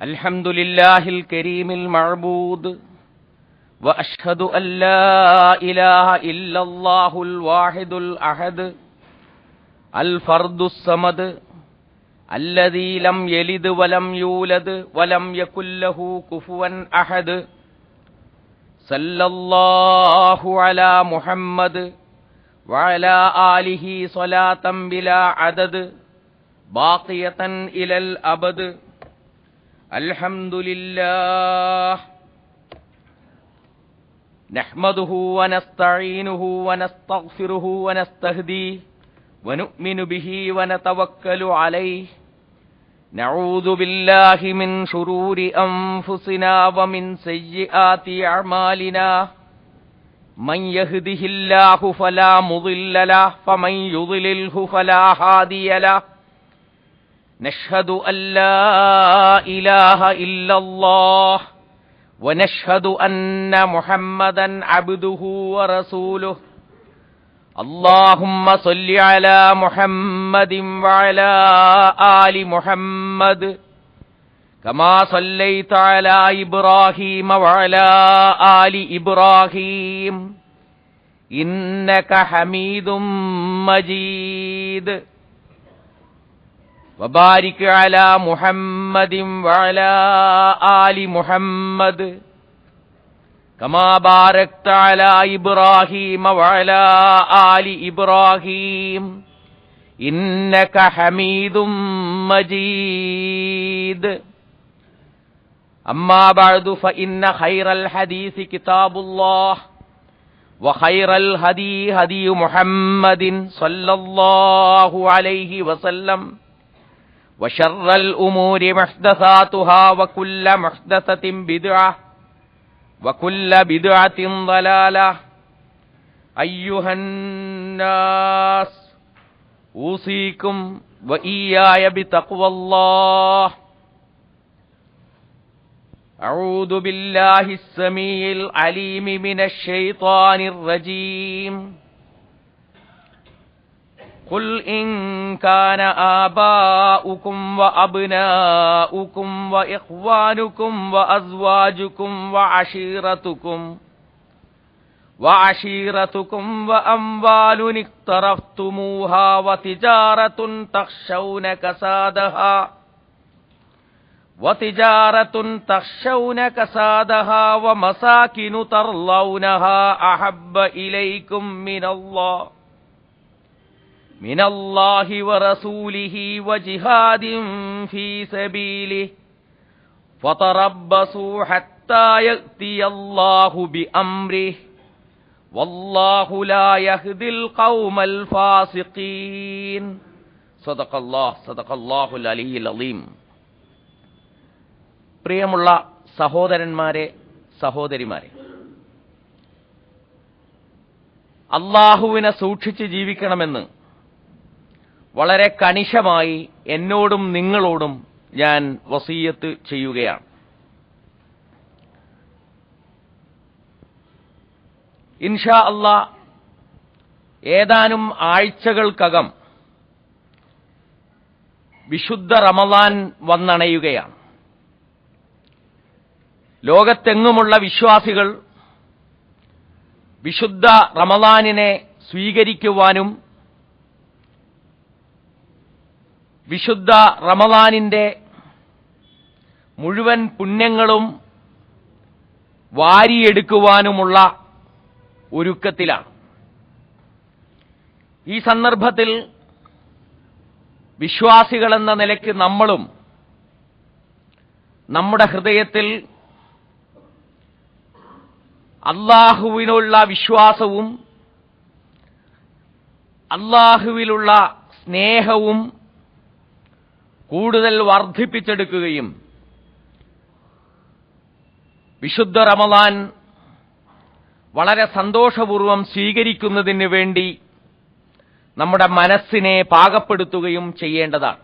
അൽഹംദുലില്ലാഹിൽ കരീമിൽ മഅബൂദ് വഅശ്ഹദു അല്ലാ ഇലാഹ ഇല്ലല്ലാഹുൽ വാഹിദുൽ അഹദ് അൽ ഫർദുസ് സമദ് അല്ലദീ ലം യലിദ് വലം യൂലദ് വലം യകുൽ ലഹു കുഫുവൻ അഹദ് സല്ലല്ലാഹു അലാ മുഹമ്മദ് വഅലാ ആലിഹി സ്വലാത്തൻ ബിലാ അദദ് ബാഖിയതൻ ഇലൽ അബദ്. അൽഹംദുലില്ലാഹ് നഹ്മദുഹു വനസ്തഈനുഹു വനസ്തഗ്ഫിറുഹു വനസ്തഹ്ദീഹി വനുഅ്മിനു ബിഹി വനതവക്കലു അലൈഹി. നഊദു ബില്ലാഹി മിൻ ശുറൂരി അൻഫുസിനാ വമിൻ സയ്യിആതി അഅ്മാലിനാ. മൻ യഹ്ദിഹില്ലാഹു ഫലാ മുളില്ല ലഹു വമൻ യുദ്ലിൽഹു ഫലാ ഹാദിയ ലഹു. നശ്ഹദു അല്ലാ ഇലാഹ ഇല്ലല്ലാഹ് വനശ്ഹദു അന്ന മുഹമ്മദൻ അബ്ദുഹു വറസൂലുഹു. അല്ലാഹുമ്മ സ്വല്ലി അലാ മുഹമ്മദിൻ വഅലാ ആലി മുഹമ്മദ് കമാ സ്വല്ലൈത അലാ ഇബ്രാഹീമ വഅലാ ആലി ഇബ്രാഹീം ഇന്നക ഹമീദും മജീദ്. വബാരിക് അലാ മുഹമ്മദിൻ വഅലാ ആലി മുഹമ്മദ് കമാ ബാരക്ത അലാ ഇബ്രാഹീമ വഅലാ ആലി ഇബ്രാഹീം ഇന്നക ഹമീദും മജീദ്. അമ്മാ ബഅദു ഫഇന്ന ഖൈറൽ ഹദീസി കിതാബുല്ലാഹ് വഖൈറൽ ഹദീ ഹദീ മുഹമ്മദിൻ സ്വല്ലല്ലാഹു അലൈഹി വസല്ലം വശർറൽ ഉമൂരി മുഹ്ദസാതുഹാ വകുല്ല മുഹ്ദസത്തിൻ ബിദ്അഹ് വകുല്ല ബിദ്അത്തിൻ ളലാലഹ്. അയ്യുഹന്നാസ് ഊസീകും വഇയ്യായ ബിതഖ്വല്ലാഹ്. അഊദു ബില്ലാഹിസ് സമീഇൽ അലീം മിനശ് ശൈത്വാനിർ റജീം. ഖുൽ ഇൻ കാന ആബാഉകും വഅബ്നാഉകും വഇഖ്വാനുകും വഅസ്വാജുകും വഅശീറതുകും വഅംവാലുൻ ഇഖ്തറഫ്തുമൂഹാ വതിജാറത്തുൻ തഖ്ശൗന കസാദഹാ വമസാകിനു തർളൗനഹാ അഹബ്ബ ഇലൈക്കും മിനല്ലാഹി വറസൂലിഹി വജിഹാദിൻ ഫീ സബീലിഹി ഫതറബ്ബസൂ ഹത്താ യഅ്തിയല്ലാഹു ബിഅംരിഹി വല്ലാഹു ലാ യഹ്ദിൽ ഖൗമൽ ഫാസിഖീൻ. സദഖല്ലാഹുൽ അലിയ്യുൽ അളീം. പ്രിയമുള്ള സഹോദരന്മാരെ, സഹോദരിമാരെ, അല്ലാഹുവിനെ സൂക്ഷിച്ച് ജീവിക്കണമെന്ന് വളരെ കണിശമായി എന്നോടും നിങ്ങളോടും ഞാൻ വസിയ്യത്ത് ചെയ്യുകയാണ്. ഇൻഷാ അല്ലാഹ് ഏതാനും ആഴ്ചകൾക്കകം വിശുദ്ധ റമളാൻ വന്നണയുകയാണ്. ലോകത്തെങ്ങുമുള്ള വിശ്വാസികൾ വിശുദ്ധ റമളാനിനെ സ്വീകരിക്കുവാനും വിശുദ്ധ റമളാനിന്റെ മുഴുവൻ പുണ്യങ്ങളും വാരിയെടുക്കുവാനുമുള്ള ഒരുക്കത്തിലാണ്. ഈ സന്ദർഭത്തിൽ വിശ്വാസികളെന്ന നിലയ്ക്ക് നമ്മളും നമ്മുടെ ഹൃദയത്തിൽ അല്ലാഹുവിനുള്ള വിശ്വാസവും അല്ലാഹുവിലുള്ള സ്നേഹവും കൂടുതൽ വർദ്ധിപ്പിച്ചെടുക്കുകയും വിശുദ്ധ റമളാൻ വളരെ സന്തോഷപൂർവ്വം സ്വീകരിക്കുന്നതിന് വേണ്ടി നമ്മുടെ മനസ്സിനെ പാകപ്പെടുത്തുകയും ചെയ്യേണ്ടതാണ്.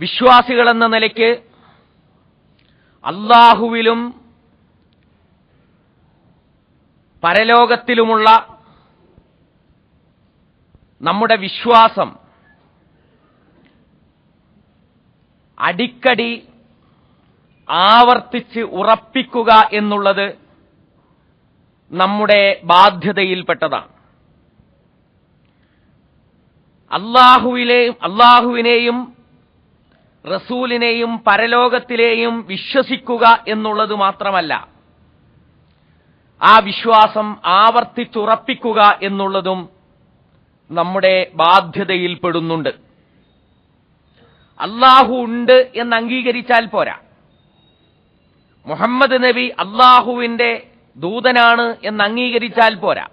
വിശ്വാസികളെന്ന നിലയ്ക്ക് അല്ലാഹുവിലും പരലോകത്തിലുമുള്ള നമ്മുടെ വിശ്വാസം അടിക്കടി ആവർത്തിച്ച് ഉറപ്പിക്കുക എന്നുള്ളത് നമ്മുടെ ബാധ്യതയിൽപ്പെട്ടതാണ്. അല്ലാഹുവിനെയും റസൂലിനെയും പരലോകത്തിലെയും വിശ്വസിക്കുക എന്നുള്ളത് മാത്രമല്ല, ആ വിശ്വാസം ആവർത്തിച്ചുറപ്പിക്കുക എന്നുള്ളതും നമ്മുടെ ബാധ്യതയിൽപ്പെടുന്നുണ്ട്. അല്ലാഹു ഉണ്ട് എന്ന് അംഗീകരിച്ചാൽ പോരാ. മുഹമ്മദ് നബി അല്ലാഹുവിന്റെ ദൂതനാണ് എന്ന് അംഗീകരിച്ചാൽ പോരാ.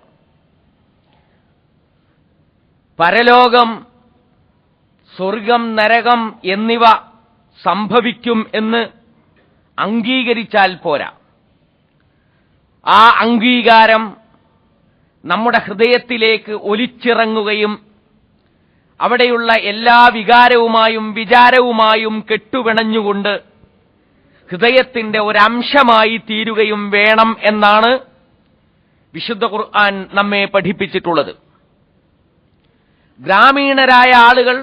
പരലോകം, സ്വർഗം, നരകം എന്നിവ സംഭവിക്കും എന്ന് അംഗീകരിച്ചാൽ പോരാ. ആ അംഗീകാരം നമ്മുടെ ഹൃദയത്തിലേക്ക് ഒലിച്ചിറങ്ങുകയും അവിടെയുള്ള എല്ലാ വികാരവുമായും വിചാരവുമായും കെട്ടുപിണഞ്ഞുകൊണ്ട് ഹൃദയത്തിന്റെ ഒരംശമായി തീരുകയും വേണം എന്നാണ് വിശുദ്ധ ഖുർആൻ നമ്മെ പഠിപ്പിച്ചിട്ടുള്ളത്. ഗ്രാമീണരായ ആളുകൾ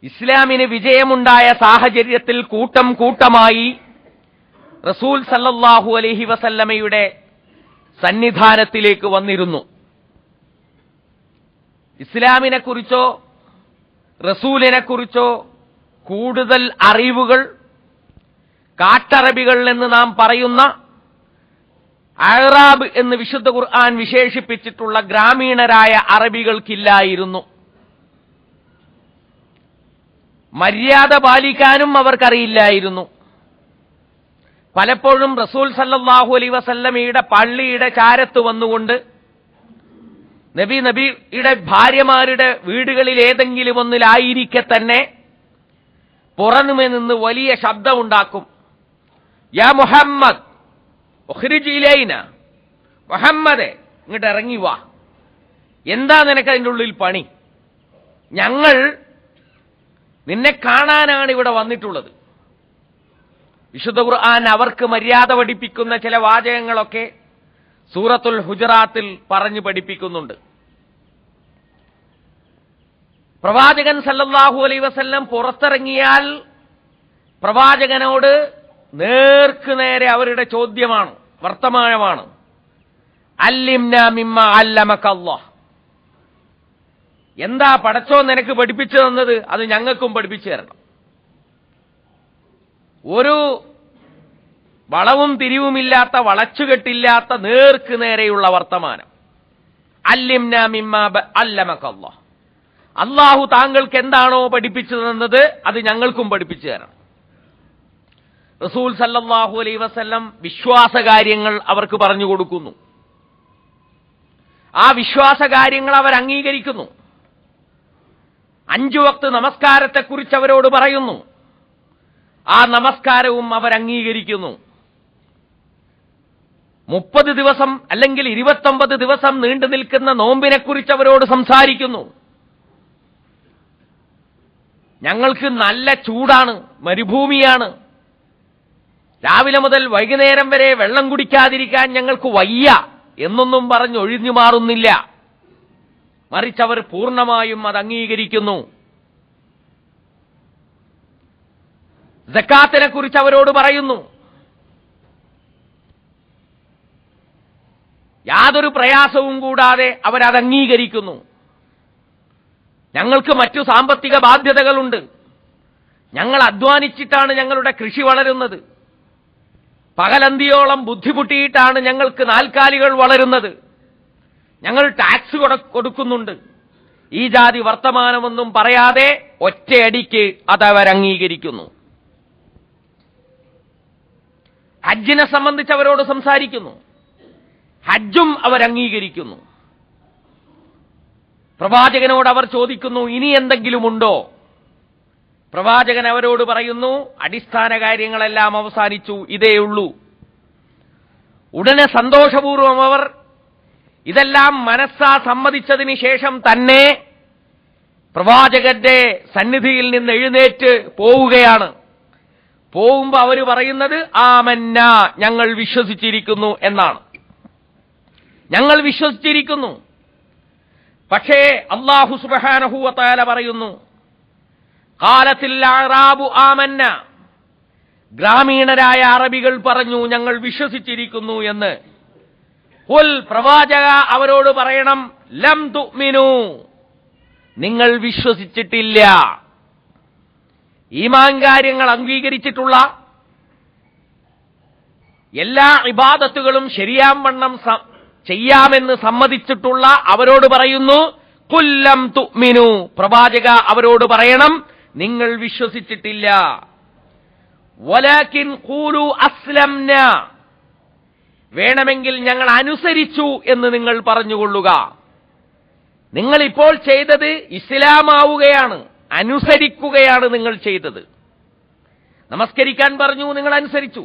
ഇസ്ലാമിന് വിജയമുണ്ടായ സാഹചര്യത്തിൽ കൂട്ടം കൂട്ടമായി റസൂൽ സല്ലല്ലാഹു അലൈഹി വസല്ലമയുടെ സന്നിധാനത്തിലേക്ക് വന്നിരുന്നു. ഇസ്ലാമിനെക്കുറിച്ചോ റസൂലിനെക്കുറിച്ചോ കൂടുതൽ അറിവുകൾ കാട്ടറബികൾ എന്ന് നാം പറയുന്ന അഅറാബ് എന്ന് വിശുദ്ധ ഖുർആൻ വിശേഷിപ്പിച്ചിട്ടുള്ള ഗ്രാമീണരായ അറബികൾക്കില്ലായിരുന്നു. മര്യാദ പാലിക്കാനും അവർക്കറിയില്ലായിരുന്നു. പലപ്പോഴും റസൂൽ സല്ലല്ലാഹു അലൈഹി വസല്ലമയുടെ പള്ളിയുടെ ചാരത്ത് വന്നുകൊണ്ട് നബിയുടെ ഭാര്യമാരുടെ വീടുകളിൽ ഏതെങ്കിലും ഒന്നിലായിരിക്കെ തന്നെ പുറമെ നിന്ന് വലിയ ശബ്ദമുണ്ടാക്കും. യാ മുഹമ്മദ് ഉഖ്രിജ് ഇലൈന, മുഹമ്മദേ ഇങ്ങോട്ട് ഇറങ്ങി വാ, എന്താ നിനക്ക് അതിൻ്റെ ഉള്ളിൽ പണി? ഞങ്ങൾ നിന്നെ കാണാനാണ് ഇവിടെ വന്നിട്ടുള്ളത്. വിശുദ്ധ ഖുർആൻ അവർക്ക് മര്യാദ പഠിപ്പിക്കുന്ന ചില വാചകങ്ങളൊക്കെ സൂറത്തുൽ ഹുജറാത്തിൽ പറഞ്ഞു പഠിപ്പിക്കുന്നുണ്ട്. പ്രവാചകൻ സല്ലല്ലാഹു അലൈഹി വസല്ലം പുറത്തിറങ്ങിയാൽ പ്രവാചകനോട് നേർക്കുനേരെ അവരുടെ ചോദ്യമാണ്, വർത്തമാനമാണ്. അല്ലിംനാ മിമ്മ അല്ലമക അല്ലാഹ്, എന്താ പടച്ചോൻ നിനക്ക് പഠിപ്പിച്ചു തന്നത്? അത് ഞങ്ങൾക്കും പഠിപ്പിച്ചു തരണം. ഒരു വളവും തിരിവുമില്ലാത്ത, വളച്ചുകെട്ടില്ലാത്ത, നേർക്കുനേരെയുള്ള വർത്തമാനം. അല്ലിംനാ മിമ്മ അല്ലമക അല്ലാഹ്, അല്ലാഹു താങ്കൾക്ക് എന്താണോ പഠിപ്പിച്ചു തന്നത് അത് ഞങ്ങൾക്കും പഠിപ്പിച്ചു തരണം. റസൂൽ സല്ലല്ലാഹു അലൈഹി വസല്ലം വിശ്വാസകാര്യങ്ങൾ അവർക്ക് പറഞ്ഞു കൊടുക്കുന്നു. ആ വിശ്വാസകാര്യങ്ങൾ അവർ അംഗീകരിക്കുന്നു. 5 വക്ത് നമസ്കാരത്തെക്കുറിച്ച് അവരോട് പറയുന്നു. ആ നമസ്കാരവും അവർ അംഗീകരിക്കുന്നു. 30 ദിവസം അല്ലെങ്കിൽ 29 ദിവസം നീണ്ടു നിൽക്കുന്ന നോമ്പിനെക്കുറിച്ച് അവരോട് സംസാരിക്കുന്നു. ഞങ്ങൾക്ക് നല്ല ചൂടാണ്, മരുഭൂമിയാണ്, രാവിലെ മുതൽ വൈകുന്നേരം വരെ വെള്ളം കുടിക്കാതിരിക്കാൻ ഞങ്ങൾക്ക് വയ്യ എന്നൊന്നും പറഞ്ഞ് ഒഴിഞ്ഞു മാറുന്നില്ല. മറിച്ച് അവർ പൂർണ്ണമായും അത് അംഗീകരിക്കുന്നു. സക്കാത്തിനെ കുറിച്ച് അവരോട് പറയുന്നു. യാതൊരു പ്രയാസവും കൂടാതെ അവരത് അംഗീകരിക്കുന്നു. ഞങ്ങൾക്ക് മറ്റു സാമ്പത്തിക ബാധ്യതകളുണ്ട്, ഞങ്ങൾ അധ്വാനിച്ചിട്ടാണ് ഞങ്ങളുടെ കൃഷി വളരുന്നത്, പകലന്തിയോളം ബുദ്ധിമുട്ടിയിട്ടാണ് ഞങ്ങൾക്ക് നാൽക്കാലികൾ വളരുന്നത്, ഞങ്ങൾ ടാക്സ് കൊടുക്കുന്നുണ്ട്. ഈ ജാതി വർത്തമാനമൊന്നും പറയാതെ ഒറ്റയടിക്ക് അതവർ അംഗീകരിക്കുന്നു. ഹജ്ജിനെ സംബന്ധിച്ച് അവരോട് സംസാരിക്കുന്നു. ഹജ്ജും അവർ അംഗീകരിക്കുന്നു. പ്രവാചകനോട് അവർ ചോദിക്കുന്നു, ഇനി എന്തെങ്കിലും ഉണ്ടോ? പ്രവാചകൻ അവരോട് പറയുന്നു, അടിസ്ഥാന കാര്യങ്ങളെല്ലാം അവസാനിച്ചു, ഇതേ ഉള്ളൂ. ഉടനെ സന്തോഷപൂർവ്വം അവർ ഇതെല്ലാം മനസ്സാ സമ്മതിച്ചതിന് ശേഷം തന്നെ പ്രവാചകന്റെ സന്നിധിയിൽ നിന്ന് എഴുന്നേറ്റ് പോവുകയാണ്. പോകുമ്പോൾ അവർ പറയുന്നത് ആമന്ന, ഞങ്ങൾ വിശ്വസിച്ചിരിക്കുന്നു എന്നാണ്. ഞങ്ങൾ വിശ്വസിച്ചിരിക്കുന്നു. പക്ഷേ അല്ലാഹു സുബ്ഹാനഹു വ തആല പറയുന്നു, ഖാലത്തിൽ അഅറാബു ആമന്ന, ഗ്രാമീണരായ അറബികൾ പറഞ്ഞു ഞങ്ങൾ വിശ്വസിച്ചിരിക്കുന്നു എന്ന്. ഖുൽ, പ്രവാചക അവരോട് പറയണം, ലം തുഅ്മിനു, നിങ്ങൾ വിശ്വസിച്ചിട്ടില്ല. ഈമാൻ കാര്യങ്ങൾ അംഗീകരിച്ചിട്ടുള്ള എല്ലാ ഇബാദത്തുകളും ശരിയാംവണ്ണം ചെയ്യാമെന്ന് സമ്മതിച്ചിട്ടുള്ള അവരോട് പറയുന്നു, ഖുൽ ലം തുഅ്മിനു, പ്രവാചക അവരോട് പറയണം നിങ്ങൾ വിശ്വസിച്ചിട്ടില്ല. വലാകിൻ ഖൂലു അസ്ലംന, വേണമെങ്കിൽ ഞങ്ങൾ അനുസരിച്ചു എന്ന് നിങ്ങൾ പറഞ്ഞുകൊള്ളുക. നിങ്ങൾ ഇപ്പോൾ ചെയ്തത് ഇസ്ലാമാവുകയാണ്, അനുസരിക്കുകയാണ് നിങ്ങൾ ചെയ്തത്. നമസ്കരിക്കാൻ പറഞ്ഞു, നിങ്ങൾ അനുസരിച്ചു.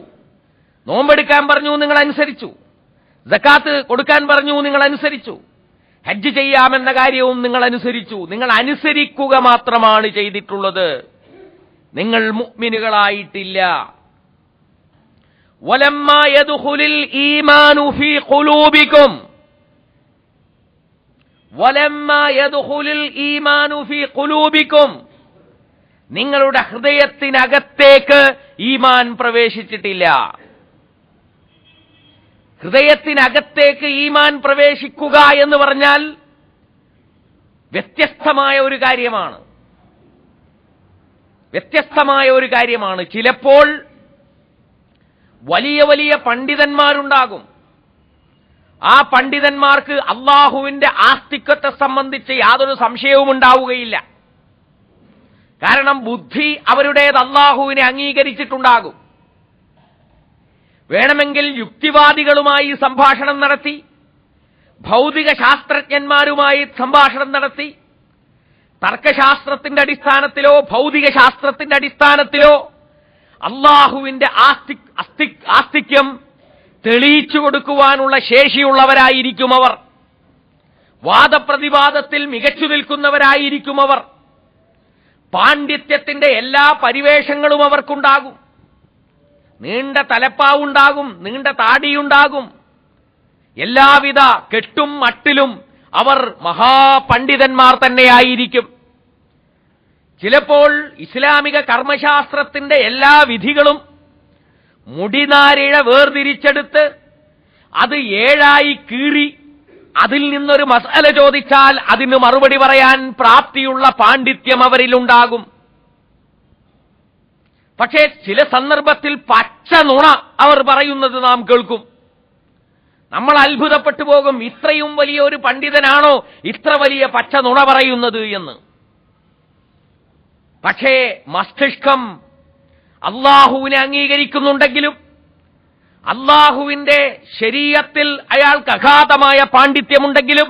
നോമ്പെടുക്കാൻ പറഞ്ഞു, നിങ്ങൾ അനുസരിച്ചു. സക്കാത്ത് കൊടുക്കാൻ പറഞ്ഞു, നിങ്ങൾ അനുസരിച്ചു. ഹജ്ജ് ചെയ്യാമെന്ന കാര്യവും നിങ്ങൾ അനുസരിച്ചു. നിങ്ങൾ അനുസരിക്കുക മാത്രമാണ് ചെയ്തിട്ടുള്ളത്, നിങ്ങൾ മുഅ്മിനുകളായിട്ടില്ല. വലമ്മാ യദ്ഖുലുൽ ഈമാനു ഫീ ഖുലൂബികും, വലമ്മാ യദ്ഖുലുൽ ഈമാനു ഫീ ഖുലൂബികും, നിങ്ങളുടെ ഹൃദയത്തിനകത്തേക്ക് ഈമാൻ പ്രവേശിച്ചിട്ടില്ല. ഹൃദയത്തിനകത്തേക്ക് ഈമാൻ പ്രവേശിക്കുക എന്ന് പറഞ്ഞാൽ വ്യത്യസ്തമായ ഒരു കാര്യമാണ്. വ്യത്യസ്തമായ ഒരു കാര്യമാണ്. ചിലപ്പോൾ വലിയ വലിയ പണ്ഡിതന്മാരുണ്ടാകും. ആ പണ്ഡിതന്മാർക്ക് അള്ളാഹുവിന്റെ ആസ്തിത്വത്തെ സംബന്ധിച്ച് യാതൊരു സംശയവും ഉണ്ടാവുകയില്ല. കാരണം ബുദ്ധി അവരുടേത് അള്ളാഹുവിനെ അംഗീകരിച്ചിട്ടുണ്ടാകും. വേണമെങ്കിൽ യുക്തിവാദികളുമായി സംഭാഷണം നടത്തി, ഭൗതിക ശാസ്ത്രജ്ഞന്മാരുമായി സംഭാഷണം നടത്തി, തർക്കശാസ്ത്രത്തിന്റെ അടിസ്ഥാനത്തിലോ ഭൗതിക ശാസ്ത്രത്തിന്റെ അടിസ്ഥാനത്തിലോ അള്ളാഹുവിന്റെ ആസ്തിക്യം തെളിയിച്ചു കൊടുക്കുവാനുള്ള ശേഷിയുള്ളവരായിരിക്കും അവർ. വാദപ്രതിവാദത്തിൽ മികച്ചു നിൽക്കുന്നവരായിരിക്കും അവർ. പാണ്ഡിത്യത്തിന്റെ എല്ലാ പരിവേഷങ്ങളും അവർക്കുണ്ടാകും. നീണ്ട തലപ്പാവുണ്ടാകും, നീണ്ട താടിയുണ്ടാകും. എല്ലാവിധ കെട്ടും മട്ടിലും അവർ മഹാപണ്ഡിതന്മാർ തന്നെയായിരിക്കും. ചിലപ്പോൾ ഇസ്ലാമിക കർമ്മശാസ്ത്രത്തിന്റെ എല്ലാ വിധികളും മുടിനാരിഴ വേർതിരിച്ചെടുത്ത് അത് 7 കീറി അതിൽ നിന്നൊരു മസ്അല ചോദിച്ചാൽ അതിന് മറുപടി പറയാൻ പ്രാപ്തിയുള്ള പാണ്ഡിത്യം അവരിലുണ്ടാകും. പക്ഷേ ചില സന്ദർഭത്തിൽ പച്ച നുണ അവർ പറയുന്നത് നാം കേൾക്കും. നമ്മൾ അത്ഭുതപ്പെട്ടു പോകും, ഇത്രയും വലിയ ഒരു പണ്ഡിതനാണോ ഇത്ര വലിയ പച്ച നുണ പറയുന്നത് എന്ന്. പക്ഷേ മസ്തിഷ്കം അള്ളാഹുവിനെ അംഗീകരിക്കുന്നുണ്ടെങ്കിലും അള്ളാഹുവിന്റെ ശരീഅത്തിൽ അയാൾക്ക് അഗാധമായ പാണ്ഡിത്യമുണ്ടെങ്കിലും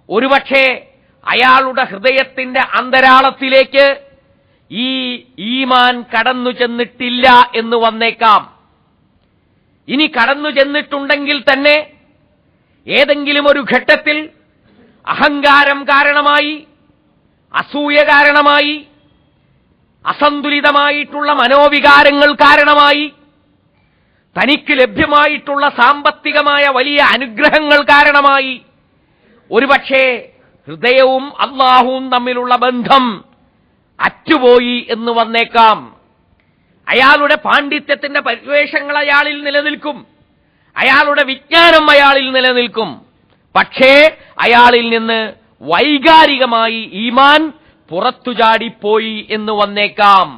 ഒരുപക്ഷേ അയാളുടെ ഹൃദയത്തിന്റെ അന്തരാളത്തിലേക്ക് ഈ ഈമാൻ കടന്നു ചെന്നിട്ടില്ല എന്ന് വന്നേക്കാം. ഇനി കടന്നു ചെന്നിട്ടുണ്ടെങ്കിൽ തന്നെ ഏതെങ്കിലും ഒരു ഘട്ടത്തിൽ അഹങ്കാരം കാരണമായി, അസൂയ കാരണമായി, അസന്തുലിതമായിട്ടുള്ള മനോവികാരങ്ങൾ കാരണമായി, തനിക്ക് ലഭ്യമായിട്ടുള്ള സാമ്പത്തികമായ വലിയ അനുഗ്രഹങ്ങൾ കാരണമായി ഒരുപക്ഷേ ഹൃദയവും അള്ളാഹുവും തമ്മിലുള്ള ബന്ധം അറ്റുപോയി എന്ന് വന്നേക്കാം. അയാളുടെ പാണ്ഡിത്യത്തിന്റെ പരിവേഷങ്ങൾ അയാളിൽ നിലനിൽക്കും, അയാളുടെ വിജ്ഞാനം അയാളിൽ നിലനിൽക്കും. പക്ഷേ അയാളിൽ നിന്ന് വൈകാരികമായി ഈമാൻ പുറത്തുചാടിപ്പോയി എന്ന് വന്നേക്കാം.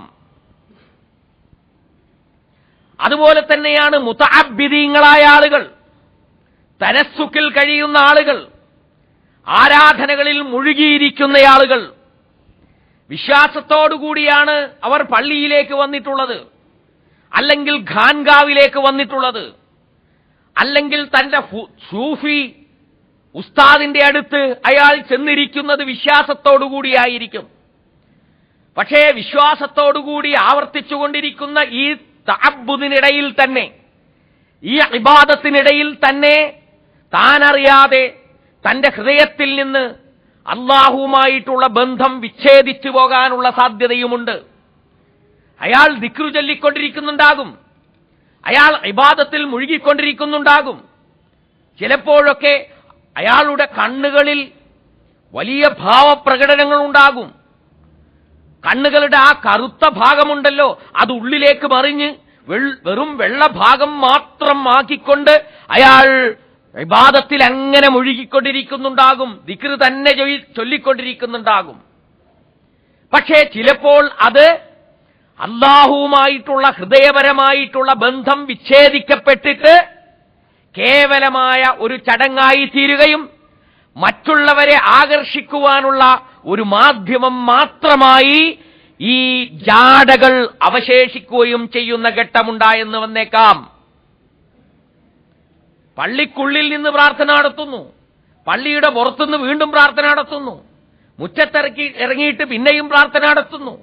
അതുപോലെ തന്നെയാണ് മുതഅബ്ബിദീങ്ങളായ ആളുകൾ, തനസ്സുക്കിൽ കഴിയുന്ന ആളുകൾ, ആരാധനകളിൽ മുഴുകിയിരിക്കുന്ന ആളുകൾ. വിശ്വാസത്തോടുകൂടിയാണ് അവർ പള്ളിയിലേക്ക് വന്നിട്ടുള്ളത്, അല്ലെങ്കിൽ ഖാൻഗാവിലേക്ക് വന്നിട്ടുള്ളത്, അല്ലെങ്കിൽ തന്റെ സൂഫി ഉസ്താദിന്റെ അടുത്ത് അയാൾ ചെന്നിരിക്കുന്നത് വിശ്വാസത്തോടുകൂടിയായിരിക്കും. പക്ഷേ വിശ്വാസത്തോടുകൂടി ആവർത്തിച്ചുകൊണ്ടിരിക്കുന്ന ഈ തഅബ്ബുദിനിടയിൽ തന്നെ, ഈ ഇബാദത്തിനിടയിൽ തന്നെ താനറിയാതെ തന്റെ ഹൃദയത്തിൽ നിന്ന് അള്ളാഹുവുമായിട്ടുള്ള ബന്ധം വിച്ഛേദിച്ചു പോകാനുള്ള സാധ്യതയുമുണ്ട്. അയാൾ ദിക്റ് ചൊല്ലിക്കൊണ്ടിരിക്കുന്നുണ്ടാകും, അയാൾ ഇബാദത്തിൽ മുഴുകിക്കൊണ്ടിരിക്കുന്നുണ്ടാകും. ചിലപ്പോഴൊക്കെ അയാളുടെ കണ്ണുകളിൽ വലിയ ഭാവപ്രകടനങ്ങളുണ്ടാകും. കണ്ണുകളുടെ ആ കറുത്ത ഭാഗമുണ്ടല്ലോ, അത് ഉള്ളിലേക്ക് മറിഞ്ഞ് വെറും വെള്ള ഭാഗം മാത്രം ആക്കിക്കൊണ്ട് അയാൾ ഇബാദത്തിൽ അങ്ങനെ മുഴുകിക്കൊണ്ടിരിക്കുന്നുണ്ടാകും, ദിക്ർ തന്നെ ചൊല്ലിക്കൊണ്ടിരിക്കുന്നുണ്ടാകും. പക്ഷേ ചിലപ്പോൾ അത് അല്ലാഹുവുമായിട്ടുള്ള ഹൃദയപരമായിട്ടുള്ള ബന്ധം വിച്ഛേദിക്കപ്പെട്ടിട്ട് കേവലമായ ഒരു ചടങ്ങായി തീരുകയും മറ്റുള്ളവരെ ആകർഷിക്കുവാനുള്ള ഒരു മാധ്യമം മാത്രമായി ഈ ജാടകൾ അവശേഷിക്കുകയും ചെയ്യുന്ന ഘട്ടമുണ്ടായെന്ന് വന്നേക്കാം. പള്ളിക്കുള്ളിൽ നിന്ന് പ്രാർത്ഥന നടത്തുന്നു, പള്ളിയുടെ പുറത്തുനിന്ന് വീണ്ടും പ്രാർത്ഥന നടത്തുന്നു, ഇറങ്ങിയിട്ട് പിന്നെയും പ്രാർത്ഥന നടത്തുന്നു,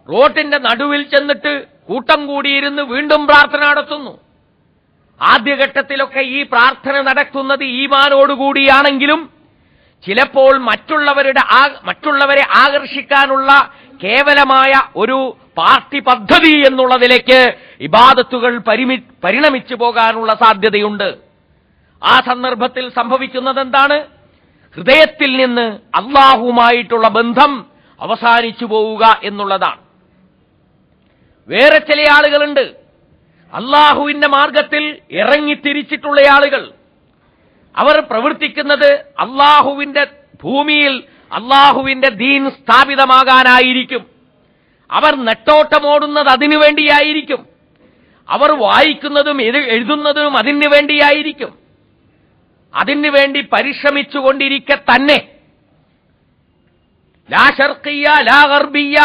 റോട്ടിന്റെ നടുവിൽ ചെന്നിട്ട് കൂട്ടം കൂടിയിരുന്ന് വീണ്ടും പ്രാർത്ഥന നടത്തുന്നു. ആദ്യഘട്ടത്തിലൊക്കെ ഈ പ്രാർത്ഥന നടത്തുന്നത് ഈമാനോടുകൂടിയാണെങ്കിലും ചിലപ്പോൾ മറ്റുള്ളവരെ ആകർഷിക്കാനുള്ള കേവലമായ ഒരു പാർട്ടി പദ്ധതി എന്നുള്ളതിലേക്ക് ഇബാദത്തുകൾ പരിണമിച്ചു പോകാനുള്ള സാധ്യതയുണ്ട്. ആ സന്ദർഭത്തിൽ സംഭവിക്കുന്നത് എന്താണ്? ഹൃദയത്തിൽ നിന്ന് അല്ലാഹുവുമായിട്ടുള്ള ബന്ധം അവസാനിച്ചു പോവുക എന്നുള്ളതാണ്. വേറെ ചില ആളുകളുണ്ട്, അല്ലാഹുവിന്റെ മാർഗത്തിൽ ഇറങ്ങിത്തിരിച്ചിട്ടുള്ള ആളുകൾ. അവർ പ്രവർത്തിക്കുന്നത് അല്ലാഹുവിന്റെ ഭൂമിയിൽ അല്ലാഹുവിന്റെ ദീൻ സ്ഥാപിതമാകാനായിരിക്കും. അവർ നെട്ടോട്ടമോടുന്നത് അതിനു വേണ്ടിയായിരിക്കും. അവർ വായിക്കുന്നതും എഴുതുന്നതും അതിനു വേണ്ടിയായിരിക്കും. അതിനുവേണ്ടി പരിശ്രമിച്ചുകൊണ്ടിരിക്കെ തന്നെ ലാ ശർഖിയ്യ ലാ ഗർബിയ്യ,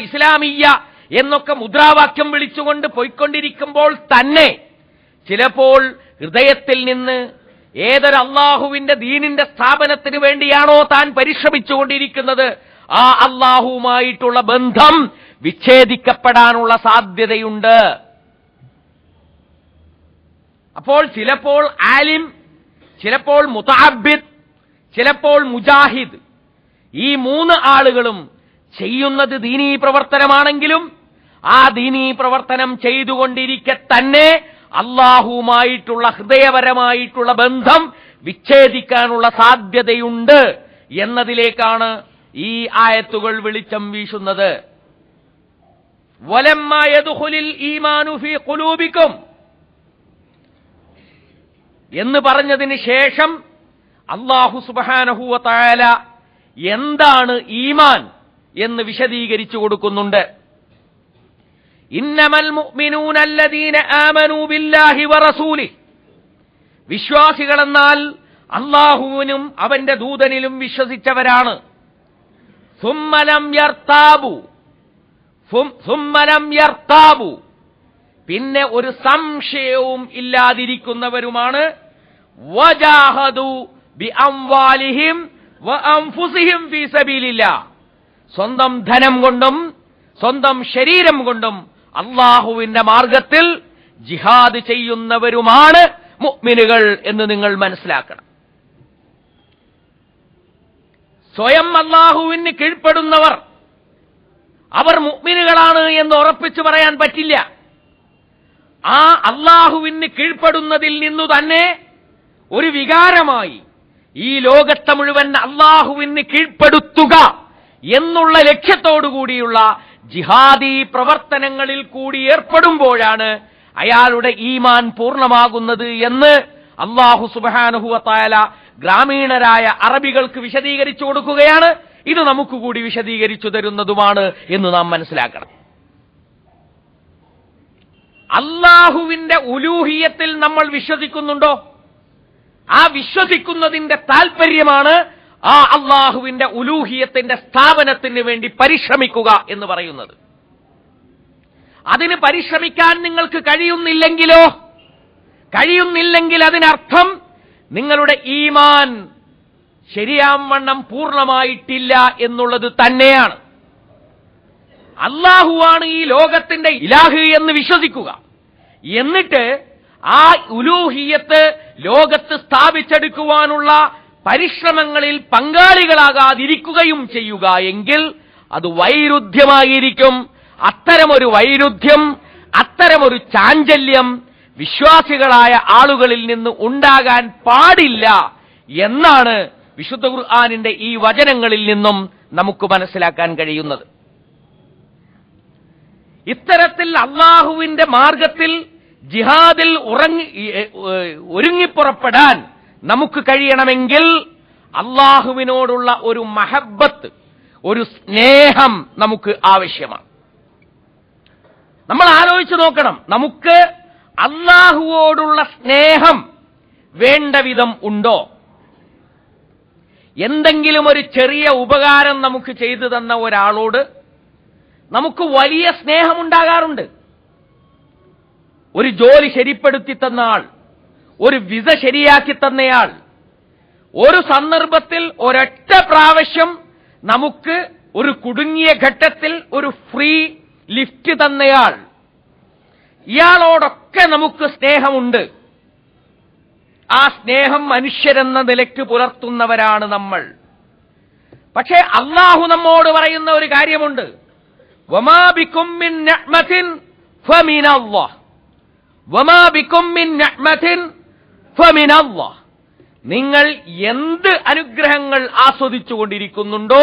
ഇസ്ലാമിയ്യ എന്നൊക്കെ മുദ്രാവാക്യം വിളിച്ചുകൊണ്ട് പോയിക്കൊണ്ടിരിക്കുമ്പോൾ തന്നെ ചിലപ്പോൾ ഹൃദയത്തിൽ നിന്ന് ഏതൊരു അല്ലാഹുവിന്റെ ദീനിന്റെ സ്ഥാപനത്തിന് വേണ്ടിയാണോ താൻ പരിശ്രമിച്ചുകൊണ്ടിരിക്കുന്നത് ആ അല്ലാഹുവുമായിട്ടുള്ള ബന്ധം വിച്ഛേദിക്കപ്പെടാനുള്ള സാധ്യതയുണ്ട്. അപ്പോൾ ചിലപ്പോൾ ആലിം, ചിലപ്പോൾ മുതഅബ്ബിദ്, ചിലപ്പോൾ മുജാഹിദ്, ഈ മൂന്ന് ആളുകളും ചെയ്യുന്നത് ദീനീ പ്രവർത്തനമാണെങ്കിലും ആ ദീനീ പ്രവർത്തനം ചെയ്തുകൊണ്ടിരിക്കെ തന്നെ അല്ലാഹുവുമായിട്ടുള്ള ഹൃദയപരമായിട്ടുള്ള ബന്ധം വിച്ഛേദിക്കാനുള്ള സാധ്യതയുണ്ട് എന്നതിലേക്കാണ് ഈ ആയത്തുകൾ വെളിച്ചം വീശുന്നത്. വലമ്മാ യദ്ഖുലിൽ ഈമാനു ഫീ ഖുലൂബിക്കും എന്ന് പറഞ്ഞതിന് ശേഷം അല്ലാഹു സുബ്ഹാനഹു വ തആല എന്താണ് ഈമാൻ എന്ന് വിശദീകരിച്ചു കൊടുക്കുന്നുണ്ട്. ഇന്നമൽ മുഅ്മിനൂന അല്ലദീന ആമനൂ ബില്ലാഹി വറസൂലിഹി, വിശ്വാസികളെന്നാൽ അല്ലാഹുവിനും അവന്റെ ദൂതനിലും വിശ്വസിച്ചവരാണ്. സുമ്മലം യർതാബു, പിന്നെ ഒരു സംശയവും ഇല്ലാതിരിക്കുന്നവരുമാണ്. വജാഹദു ബിഅംവാലിഹിം വഅൻഫുസിഹിം ഫീ സബീലില്ലാഹ്, സ്വന്തം ധനം കൊണ്ടും സ്വന്തം ശരീരം കൊണ്ടും അല്ലാഹുവിന്റെ മാർഗത്തിൽ ജിഹാദ് ചെയ്യുന്നവരുമാണ് മുഅ്മിനുകൾ എന്ന് നിങ്ങൾ മനസ്സിലാക്കണം. സ്വയം അല്ലാഹുവിന് കീഴ്പ്പെടുന്നവർ അവർ മുഅ്മിനുകളാണ് എന്ന് ഉറപ്പിച്ചു പറയാൻ പറ്റില്ല. ആ അല്ലാഹുവിന് കീഴ്പ്പെടുന്നതിൽ നിന്നു തന്നെ ഒരു വികാരമായി ഈ ലോകത്തെ മുഴുവൻ അല്ലാഹുവിന് കീഴ്പ്പെടുത്തുക എന്നുള്ള ലക്ഷ്യത്തോടുകൂടിയുള്ള ജിഹാദി പ്രവർത്തനങ്ങളിൽ കൂടി ഏർപ്പെടുമ്പോഴാണ് അയാളുടെ ഈമാൻ പൂർണ്ണമാകുന്നത് എന്ന് അല്ലാഹു സുബ്ഹാനഹു വ തആല ഗ്രാമീണരായ അറബികൾക്ക് വിശദീകരിച്ചു കൊടുക്കുകയാണ്. ഇത് നമുക്ക് കൂടി വിശദീകരിച്ചു തരുന്നതുമാണ് എന്ന് നാം മനസ്സിലാക്കണം. അല്ലാഹുവിന്റെ ഉലൂഹിയത്തിൽ നമ്മൾ വിശ്വസിക്കുന്നുണ്ടോ? ആ വിശ്വസിക്കുന്നതിന്റെ താൽപര്യമാണ് ആ അല്ലാഹുവിന്റെ ഉലൂഹിയത്തിന്റെ സ്ഥാപനത്തിന് വേണ്ടി പരിശ്രമിക്കുക എന്ന് പറയുന്നത്. അതിന് പരിശ്രമിക്കാൻ നിങ്ങൾക്ക് കഴിയുന്നില്ലെങ്കിൽ അതിനർത്ഥം നിങ്ങളുടെ ഈമാൻ ശരിയാവണ്ണം പൂർണ്ണമായിട്ടില്ല എന്നുള്ളത് തന്നെയാണ്. അല്ലാഹുവാണ് ഈ ലോകത്തിന്റെ ഇലാഹ് എന്ന് വിശ്വസിക്കുക, എന്നിട്ട് ആ ഉലൂഹിയത്ത് ലോകത്ത് സ്ഥാപിച്ചെടുക്കുവാനുള്ള പരിശ്രമങ്ങളിൽ പങ്കാളികളാകാതിരിക്കുകയും ചെയ്യുക എങ്കിൽ അത് വൈരുദ്ധ്യമായിരിക്കും. അത്തരമൊരു വൈരുദ്ധ്യം, അത്തരമൊരു ചാഞ്ചല്യം വിശ്വാസികളായ ആളുകളിൽ നിന്ന് ഉണ്ടാകാൻ പാടില്ല എന്നാണ് വിശുദ്ധ ഖുർആനിന്റെ ഈ വചനങ്ങളിൽ നിന്നും നമുക്ക് മനസ്സിലാക്കാൻ കഴിയുന്നത്. ഇത്തരത്തിൽ അള്ളാഹുവിന്റെ മാർഗത്തിൽ ജിഹാദിൽ ഒരുങ്ങിപ്പുറപ്പെടാൻ നമുക്ക് കഴിയണമെങ്കിൽ അള്ളാഹുവിനോടുള്ള ഒരു മഹബ്ബത്ത്, ഒരു സ്നേഹം നമുക്ക് ആവശ്യമാണ്. നമ്മൾ ആലോചിച്ച് നോക്കണം, നമുക്ക് അള്ളാഹുവോടുള്ള സ്നേഹം വേണ്ട വിധം ഉണ്ടോ? എന്തെങ്കിലും ഒരു ചെറിയ ഉപകാരം നമുക്ക് ചെയ്തു തന്ന ഒരാളോട് നമുക്ക് വലിയ സ്നേഹമുണ്ടാകാറുണ്ട്. ഒരു ജോലി ശരിപ്പെടുത്തി തന്ന ആൾ, ഒരു വിസ ശരിയാക്കി തന്നയാൾ, ഒരു സന്ദർഭത്തിൽ ഒരൊറ്റ പ്രാവശ്യം നമുക്ക് ഒരു കുടുങ്ങിയ ഘട്ടത്തിൽ ഒരു ഫ്രീ ലിഫ്റ്റ് തന്നയാൾ, ഇയാളോടൊക്കെ നമുക്ക് സ്നേഹമുണ്ട്. ആ സ്നേഹം മനുഷ്യരെന്ന നിലയ്ക്ക് പുലർത്തുന്നവരാണ് നമ്മൾ. പക്ഷേ അള്ളാഹു നമ്മോട് പറയുന്ന ഒരു കാര്യമുണ്ട്, വമാ ബികും മിൻ നിഅ്മത്തിൻ ഫമിനല്ലാഹ്, വമാ ബികും മിൻ നിഅ്മത്തിൻ ഫമിനല്ലാഹ്. നിങ്ങൾ എന്ത് അനുഗ്രഹങ്ങൾ ആസ്വദിച്ചുകൊണ്ടിരിക്കുന്നുണ്ടോ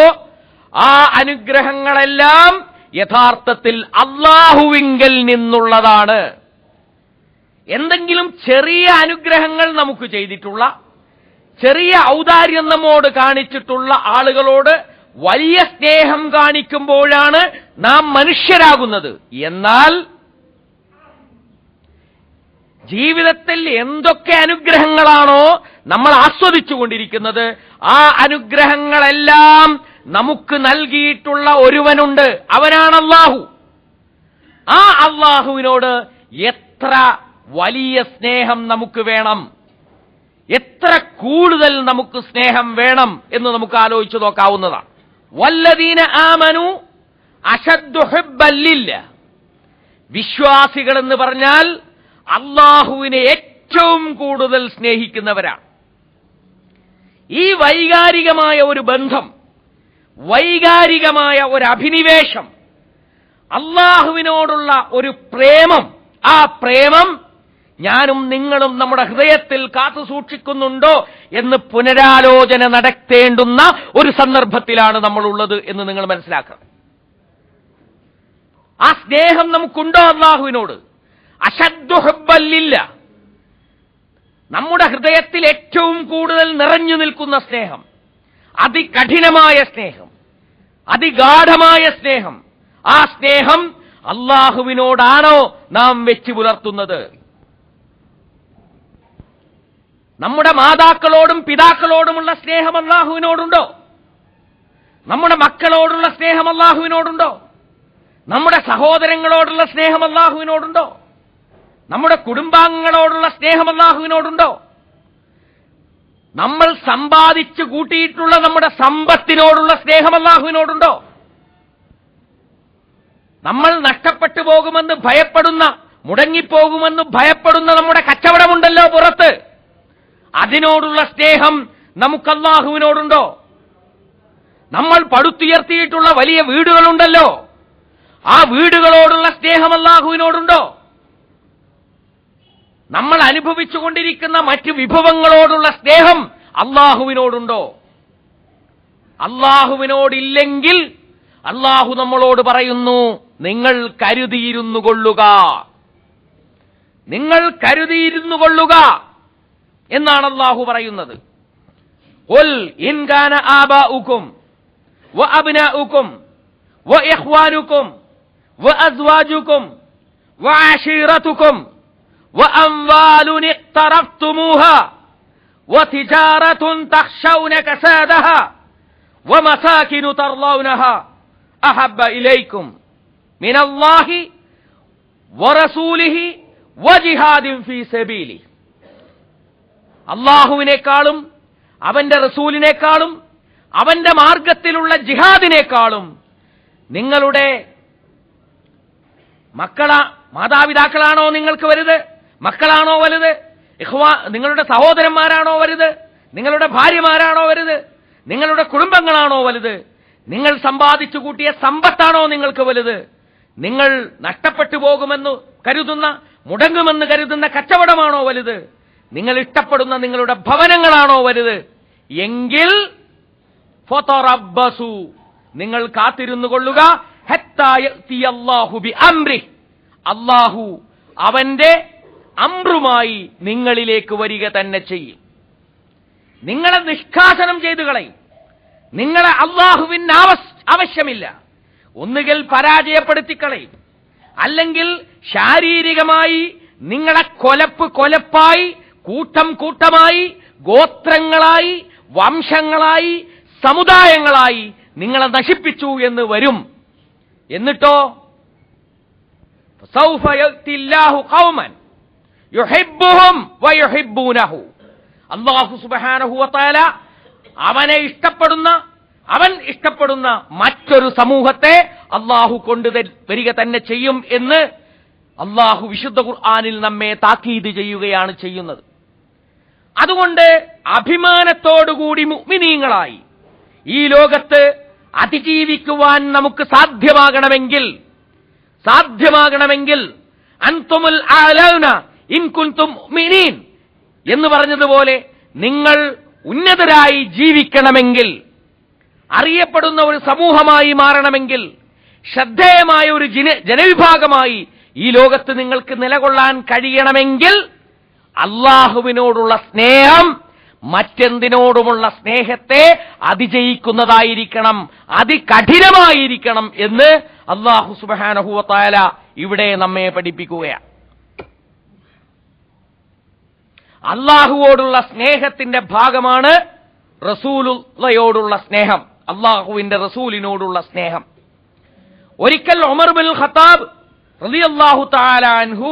ആ അനുഗ്രഹങ്ങളെല്ലാം യഥാർത്ഥത്തിൽ അള്ളാഹുവിങ്കൽ നിന്നുള്ളതാണ്. എന്തെങ്കിലും ചെറിയ അനുഗ്രഹങ്ങൾ നമുക്ക് ചെയ്തിട്ടുള്ള, ചെറിയ ഔദാര്യം നമ്മോട് കാണിച്ചിട്ടുള്ള ആളുകളോട് വലിയ സ്നേഹം കാണിക്കുമ്പോഴാണ് നാം മനുഷ്യരാകുന്നത്. എന്നാൽ ജീവിതത്തിൽ എന്തൊക്കെ അനുഗ്രഹങ്ങളാണോ നമ്മൾ ആസ്വദിച്ചുകൊണ്ടിരിക്കുന്നത് ആ അനുഗ്രഹങ്ങളെല്ലാം നമുക്ക് നൽകിയിട്ടുള്ള ഒരുവനുണ്ട്, അവനാണ് അള്ളാഹു. ആ അള്ളാഹുവിനോട് എത്ര വലിയ സ്നേഹം നമുക്ക് വേണം, എത്ര കൂടുതൽ നമുക്ക് സ്നേഹം വേണം എന്ന് നമുക്ക് ആലോചിച്ചു നോക്കാവുന്നതാണ്. വല്ലദീന ആമനു അശദ്ദു ഹുബ്ബൻ ലില്ലാഹ്. വിശ്വാസികൾ എന്ന് പറഞ്ഞാൽ അള്ളാഹുവിനെ ഏറ്റവും കൂടുതൽ സ്നേഹിക്കുന്നവരാണ്. ഈ വൈകാരികമായ ഒരു ബന്ധം, വൈകാരികമായ ഒരു അഭിനിവേശം, അള്ളാഹുവിനോടുള്ള ഒരു പ്രേമം, ആ പ്രേമം ഞാനും നിങ്ങളും നമ്മുടെ ഹൃദയത്തിൽ കാത്തു സൂക്ഷിക്കുന്നുണ്ടോ എന്ന് പുനരാലോചന നടത്തേണ്ടുന്ന ഒരു സന്ദർഭത്തിലാണ് നമ്മളുള്ളത് എന്ന് നിങ്ങൾ മനസ്സിലാക്കണം. ആ സ്നേഹം നമുക്കുണ്ടോ അള്ളാഹുവിനോട്? അശദ്ദു ഹുബ്ബൻ ലില്ലാഹ്, നമ്മുടെ ഹൃദയത്തിൽ ഏറ്റവും കൂടുതൽ നിറഞ്ഞു നിൽക്കുന്ന സ്നേഹം, അതികഠിനമായ സ്നേഹം, അതിഗാഢമായ സ്നേഹം, ആ സ്നേഹം അള്ളാഹുവിനോടാണോ നാം വെച്ചു പുലർത്തുന്നത്? നമ്മുടെ മാതാക്കളോടും പിതാക്കളോടുമുള്ള സ്നേഹം അള്ളാഹുവിനോടുണ്ടോ? നമ്മുടെ മക്കളോടുള്ള സ്നേഹം അള്ളാഹുവിനോടുണ്ടോ? നമ്മുടെ സഹോദരങ്ങളോടുള്ള സ്നേഹം അള്ളാഹുവിനോടുണ്ടോ? നമ്മുടെ കുടുംബാംഗങ്ങളോടുള്ള സ്നേഹം അള്ളാഹുവിനോടുണ്ടോ? നമ്മൾ സമ്പാദിച്ചു കൂട്ടിയിട്ടുള്ള നമ്മുടെ സമ്പത്തിനോടുള്ള സ്നേഹം അള്ളാഹുവിനോടുണ്ടോ? നമ്മൾ നഷ്ടപ്പെട്ടു പോകുമെന്ന് ഭയപ്പെടുന്ന, മുടങ്ങിപ്പോകുമെന്ന് ഭയപ്പെടുന്ന നമ്മുടെ കച്ചവടമുണ്ടല്ലോ പുറത്ത്, അതിനോടുള്ള സ്നേഹം നമുക്ക് അള്ളാഹുവിനോടുണ്ടോ? നമ്മൾ പടുത്തുയർത്തിയിട്ടുള്ള വലിയ വീടുകളുണ്ടല്ലോ, ആ വീടുകളോടുള്ള സ്നേഹം അള്ളാഹുവിനോടുണ്ടോ? നമ്മൾ അനുഭവിച്ചുകൊണ്ടിരിക്കുന്ന മറ്റു വിഭവങ്ങളോടുള്ള സ്നേഹം അള്ളാഹുവിനോടുണ്ടോ? അള്ളാഹുവിനോടില്ലെങ്കിൽ അള്ളാഹു നമ്മളോട് പറയുന്നു, നിങ്ങൾ കരുതിയിരുന്നു കൊള്ളുക, നിങ്ങൾ കരുതിയിരുന്നു കൊള്ളുക എന്നാണ് അള്ളാഹു പറയുന്നത്. ഖുൽ ഇൻ കാന ആബാഉകും വഅബ്നാഉകും വഇഖ്വാനുകും വഅസ്വാജുകും വഅശീറതുകും وأموال اقترفتموها وتجارة تخشون كسادها ومساكن ترضونها أحب إليكم من الله ورسوله وجهاد في سبيله. അള്ളാഹുവിനേക്കാളും അവന്റെ റസൂലിനേക്കാളും അവന്റെ മാർഗത്തിലുള്ള ജിഹാദിനേക്കാളും നിങ്ങളുടെ മാതാപിതാക്കളാണോ നിങ്ങൾക്ക് വലുത്? മക്കളാണോ വലുത്? നിങ്ങളുടെ സഹോദരന്മാരാണോ വലുത്? നിങ്ങളുടെ ഭാര്യമാരാണോ വലുത്? നിങ്ങളുടെ കുടുംബങ്ങളാണോ വലുത്? നിങ്ങൾ സമ്പാദിച്ചു കൂട്ടിയ സമ്പത്താണോ നിങ്ങൾക്ക് വലുത്? നിങ്ങൾ നഷ്ടപ്പെട്ടു പോകുമെന്ന് കരുതുന്ന, മുടങ്ങുമെന്ന് കരുതുന്ന കച്ചവടമാണോ വലുത്? നിങ്ങൾ ഇഷ്ടപ്പെടുന്ന നിങ്ങളുടെ ഭവനങ്ങളാണോ വലുത്? എങ്കിൽ ഫതറബ്ബസു, നിങ്ങൾ കാത്തിരുന്നു കൊള്ളുക, ഹത്താ യഅ്തിയല്ലാഹു ബിഅംരിഹി, അല്ലാഹു അവന്റെ അമ്രുമായി നിങ്ങളിലേക്ക് വരിക തന്നെ ചെയ്യും. നിങ്ങളെ നിഷ്കാസനം ചെയ്തു കളയും. നിങ്ങളെ അല്ലാഹുവിന് ആവശ്യമില്ല. ഒന്നുകിൽ പരാജയപ്പെടുത്തിക്കളയും, അല്ലെങ്കിൽ ശാരീരികമായി നിങ്ങളെ കൊലപ്പായി, കൂട്ടം കൂട്ടമായി, ഗോത്രങ്ങളായി, വംശങ്ങളായി, സമുദായങ്ങളായി നിങ്ങളെ നശിപ്പിച്ചു എന്ന് വരും. എന്നിട്ടോ സൗഫ യഅ്തില്ലാഹു ഖൗമൻ യുഹിബ്ബുഹും വയുഹിബ്ബൂനഹു, അല്ലാഹു സുബ്ഹാനഹു വ തആല അവൻ ഇഷ്ടപ്പെടുന്ന മറ്റൊരു സമൂഹത്തെ അല്ലാഹു വരിക തന്നെ ചെയ്യും എന്ന് അല്ലാഹു വിശുദ്ധ ഖുർആനിൽ നമ്മെ താക്കീത് ചെയ്യുകയാണ് ചെയ്യുന്നത്. അതുകൊണ്ട് അഭിമാനത്തോടുകൂടി മുഅ്മിനീങ്ങളായി ഈ ലോകത്ത് അതിജീവിക്കുവാൻ നമുക്ക് സാധ്യമാകണമെങ്കിൽ അൻതുമുൽ ആലൗന ഇൻ കുൻതും മുഅ്മിനീൻ എന്ന് പറഞ്ഞതുപോലെ നിങ്ങൾ ഉന്നതരായി ജീവിക്കണമെങ്കിൽ, അറിയപ്പെടുന്ന ഒരു സമൂഹമായി മാറണമെങ്കിൽ, ശ്രദ്ധേയമായ ഒരു ജനവിഭാഗമായി ഈ ലോകത്ത് നിങ്ങൾക്ക് നിലകൊള്ളാൻ കഴിയണമെങ്കിൽ അല്ലാഹുവിനോടുള്ള സ്നേഹം മറ്റെന്തിനോടുമുള്ള സ്നേഹത്തെ അതിജയിക്കുന്നതായിരിക്കണം, അതികഠിനമായിരിക്കണം എന്ന് അല്ലാഹു സുബ്ഹാനഹു വ തആല ഇവിടെ നമ്മെ പഠിപ്പിക്കുകയാണ്. അല്ലാഹുവോടുള്ള സ്നേഹത്തിന്റെ ഭാഗമാണ് റസൂലുള്ളയോടുള്ള സ്നേഹം, അല്ലാഹുവിന്റെ റസൂലിനോടുള്ള സ്നേഹം. ഒരിക്കൽ ഉമർ ബിൻ ഖത്താബ് റളിയല്ലാഹു തആല അൻഹു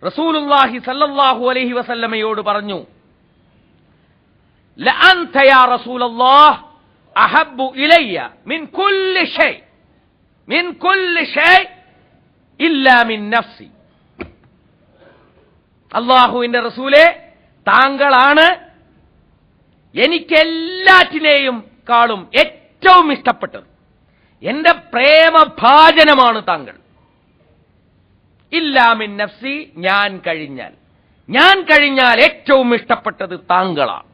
റസൂലുള്ളാഹി സ്വല്ലല്ലാഹു അലൈഹി വസല്ലമയോട് പറഞ്ഞു, ലഅൻത യാ റസൂലല്ലാഹ് അഹബ്ബു ഇലയ്യ മിൻ കുല്ലി ഷൈ ഇല്ലാ മിൻ നഫ്സി. അല്ലാഹുവിന്റെ റസൂലേ, താങ്കളാണ് എനിക്കെല്ലാറ്റിനെയും കാളും ഏറ്റവും ഇഷ്ടപ്പെട്ടത്. എന്റെ പ്രേമഭാജനമാണ് താങ്കൾ. ഇല്ലാ മിൻ നഫ്സി, ഞാൻ കഴിഞ്ഞാൽ ഏറ്റവും ഇഷ്ടപ്പെട്ടത് താങ്കളാണ്.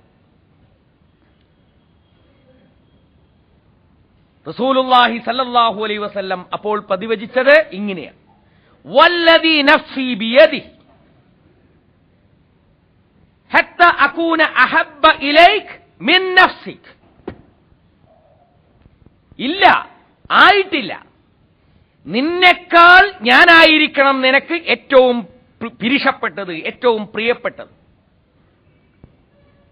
റസൂലുള്ളാഹി സ്വല്ലല്ലാഹു അലൈഹി വസല്ലം അപ്പോൾ പ്രതിവചിച്ചത് ഇങ്ങനെയാണ്, വല്ലദീ നഫ്സി ബിയദിഹി ഹത്താ അകൂന അഹബ്ബ ഇലൈക മിൻ നഫ്സിക്. ഇല്ല, ആയിട്ടില്ല. നിന്നെക്കാൾ ഞാനായിരിക്കണം നിനക്ക് ഏറ്റവും പിരിശപ്പെട്ടത്, ഏറ്റവും പ്രിയപ്പെട്ടത്.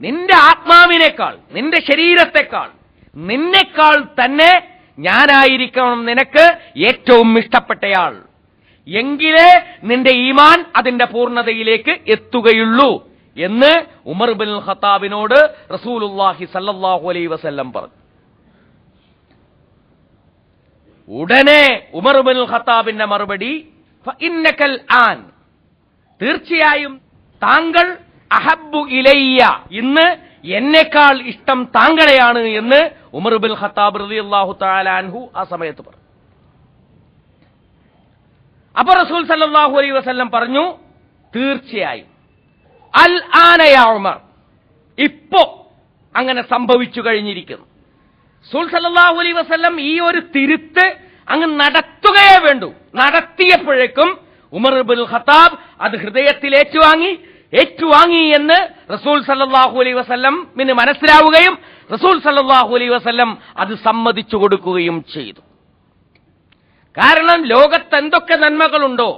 നിന്റെ ആത്മാവിനേക്കാൾ, നിന്റെ ശരീരത്തെക്കാൾ, നിന്നെക്കാൾ തന്നെ ഞാനായിരിക്കണം നിനക്ക് ഏറ്റവും ഇഷ്ടപ്പെട്ടയാൾ. എങ്കിലേ നിന്റെ ഈമാൻ അതിന്റെ പൂർണ്ണതയിലേക്ക് എത്തുകയുള്ളൂ എന്ന് ഉമർ ബിൻ ഖത്താബിനോട് റസൂലുള്ളാഹി സ്വല്ലല്ലാഹു അലൈഹി വസല്ലം പറഞ്ഞു. ഉടനെ ഉമർ ബിൻ ഖത്താബിന്റെ മറുപടി, ഫഇന്നകൽ ആൻ, തീർച്ചയായും താങ്കൾ, അഹബ്ബു ഇലയ്യ, ഇന്ന് എന്നെക്കാൾ ഇഷ്ടം താങ്കളെയാണ് എന്ന് ഉമർ ബിൻ ഖത്താബ് റളിയല്ലാഹു തആല അൻഹു ആ സമയത്ത് പറഞ്ഞു. അപ്പോൾ റസൂൽ സല്ലല്ലാഹു അലൈഹി വസല്ലം പറഞ്ഞു, തീർച്ചയായും അൽ ആന യാ ഉമർ, ഇപ്പോ അങ്ങനെ സംഭവിച്ചു കഴിഞ്ഞിരിക്കുന്നു. റസൂൽ സല്ലല്ലാഹു അലൈഹി വസല്ലം ഈ ഒരു തിരുത്ത് അങ്ങ് നടത്തുകയേ വേണ്ടൂ. നടത്തിയപ്പോഴേക്കും ഉമർ ബിൻ ഖത്താബ് അത് ഹൃദയത്തിൽ ഏറ്റുവാങ്ങി എന്ന് റസൂൽ സല്ലല്ലാഹു അലൈഹി വസല്ലമിന് മനസ്സിലാവുകയും റസൂൽ സല്ലല്ലാഹു അലൈഹി വസല്ലം അത് സമ്മതിച്ചു കൊടുക്കുകയും ചെയ്തു. കാരണം ലോകത്ത് എന്തൊക്കെ നന്മകളുണ്ടോ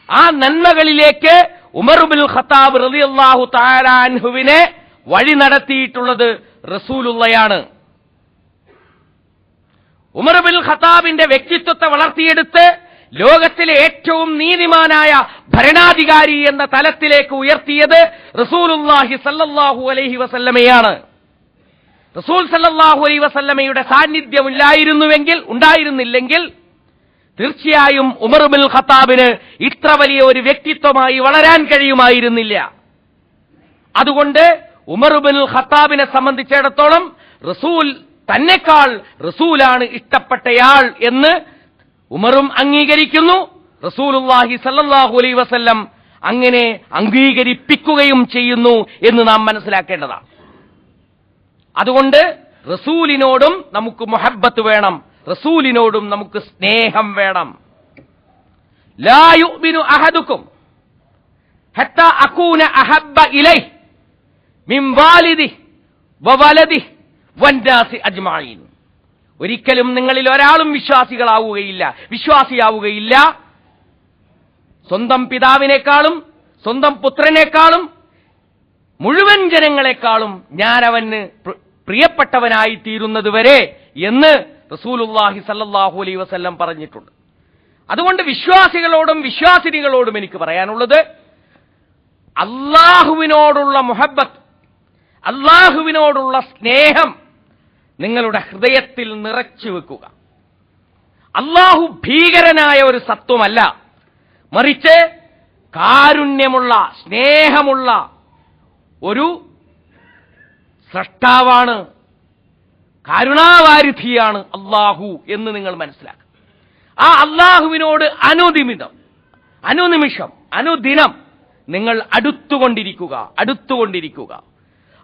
ആ നന്മകളിലേക്ക് ഉമർ ബിൻ ഖത്താബ് റളിയല്ലാഹു തആല അൻഹുവിനെ വഴി നടത്തിയിട്ടുള്ളത് റസൂലുള്ളയാണ്. ഉമർ ബിൻ ഖത്താബിന്റെ വ്യക്തിത്വത്തെ വളർത്തിയെടുത്ത് ലോകത്തിലെ ഏറ്റവും നീതിമാനായ ഭരണാധികാരി എന്ന തലത്തിലേക്ക് ഉയർത്തിയത് റസൂലുള്ളാഹി സല്ലല്ലാഹു അലൈഹി വസല്ലമയാണ്. റസൂൽ സല്ലല്ലാഹു അലൈഹി വസല്ലമയുടെ സാന്നിധ്യം ഉണ്ടായിരുന്നില്ലെങ്കിൽ തീർച്ചയായും ഉമർ ബിൻ ഖത്താബിന് ഇത്ര വലിയ ഒരു വ്യക്തിത്വമായി വളരാൻ കഴിയുമായിരുന്നില്ല. അതുകൊണ്ട് ഉമർ ബിൻ ഖത്താബിനെ സംബന്ധിച്ചിടത്തോളം റസൂൽ തന്നെക്കാൾ റസൂലാണ് ഇഷ്ടപ്പെട്ടയാൾ എന്ന് ഉമറും അംഗീകരിക്കുന്നു. റസൂലുള്ളാഹി സല്ലല്ലാഹു അലൈഹി വസല്ലം അങ്ങനെ അംഗീകരിപ്പിക്കുകയും ചെയ്യുന്നു എന്ന് നാം മനസ്സിലാക്കേണ്ടതാണ്. അതുകൊണ്ട് റസൂലിനോടും നമുക്ക് മുഹബ്ബത്ത് വേണം, റസൂലിനോടും നമുക്ക് സ്നേഹം വേണം. ലാ യുഅ്മിനു അഹദുക്കും ഹത്താ അകൂന അഹബ്ബ ഇലൈഹി മിൻ വാലിദിഹി വവലദിഹി വന്നാസി അജ്മഈൻ. ഒരിക്കലും നിങ്ങളിൽ ഒരാളും വിശ്വാസിയാവുകയില്ല സ്വന്തം പിതാവിനേക്കാളും സ്വന്തം പുത്രനേക്കാളും മുഴുവൻ ജനങ്ങളെക്കാളും ഞാൻ അവന് പ്രിയപ്പെട്ടവനായി തീരുന്നതുവരെ എന്ന് റസൂലുള്ളാഹി സല്ലല്ലാഹു അലൈഹി വസല്ലം പറഞ്ഞിട്ടുണ്ട്. അതുകൊണ്ട് വിശ്വാസികളോടും വിശ്വാസിനികളോടും എനിക്ക് പറയാനുള്ളത്, അല്ലാഹുവിനോടുള്ള മുഹബ്ബത്ത്, അല്ലാഹുവിനോടുള്ള സ്നേഹം നിങ്ങളുടെ ഹൃദയത്തിൽ നിറച്ചു വെക്കുക. അല്ലാഹു ഭീകരനായ ഒരു സത്വമല്ല, മറിച്ച് കാരുണ്യമുള്ള സ്നേഹമുള്ള ഒരു സ്രഷ്ടാവാണ്, കരുണാവാരിധിയാണ് അല്ലാഹു എന്ന് നിങ്ങൾ മനസ്സിലാക്കുക. ആ അല്ലാഹുവിനോട് അനുനിമിഷം അനുദിനം നിങ്ങൾ അടുത്തുകൊണ്ടിരിക്കുക.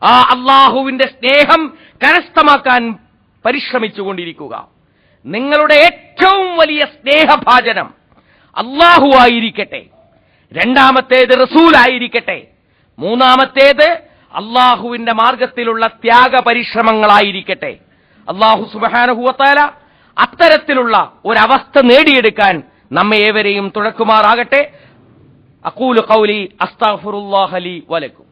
ആ അല്ലാഹുവിന്റെ സ്നേഹം കരസ്ഥമാക്കാൻ പരിശ്രമിച്ചുകൊണ്ടിരിക്കുക. നിങ്ങളുടെ ഏറ്റവും വലിയ സ്നേഹഭാജനം അല്ലാഹു ആയിരിക്കട്ടെ, രണ്ടാമത്തേത് റസൂലായിരിക്കട്ടെ, മൂന്നാമത്തേത് അല്ലാഹുവിന്റെ മാർഗത്തിലുള്ള ത്യാഗ പരിശ്രമങ്ങളായിരിക്കട്ടെ. അല്ലാഹു സുബ്ഹാനഹു വ തആല അത്തരത്തിലുള്ള ഒരവസ്ഥ നേടിയെടുക്കാൻ നമ്മെ ഏവരെയും തുണക്കുമാറാകട്ടെ. അഖൂലു ഖൗലി അസ്തഗ്ഫിറുല്ലാഹ ലി വലക്കും.